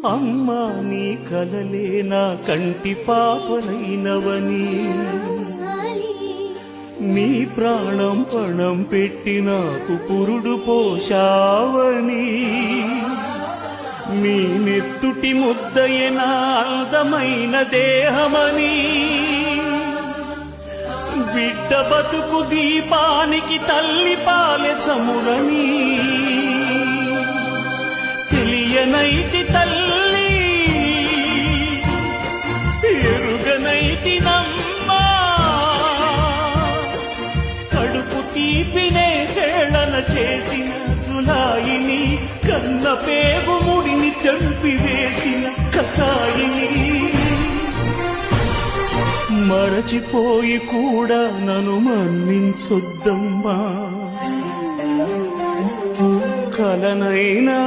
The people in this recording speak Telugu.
అమ్మా నీ కలలే నా కంటి పాపలైనవని, నీ ప్రాణం పణం పెట్టి నాకు పురుడు పోషావని, నీ నెత్తుటి ముద్దయే నా అందమైన దేహమని, బిడ్డ బతుకు దీపానికి తల్లి పాలె చమురని తెలియనైతి తల్లి, ఎరుగనైతి నమ్మా, కడుపు తీపినే హేళన చేసిన జులాయిని, కన్న పేగు ముడిని తెంపి వేసిన కసాయిని, మరచిపోయి కూడా నన్ను మన్నించొద్దమ్మా, కలనైనా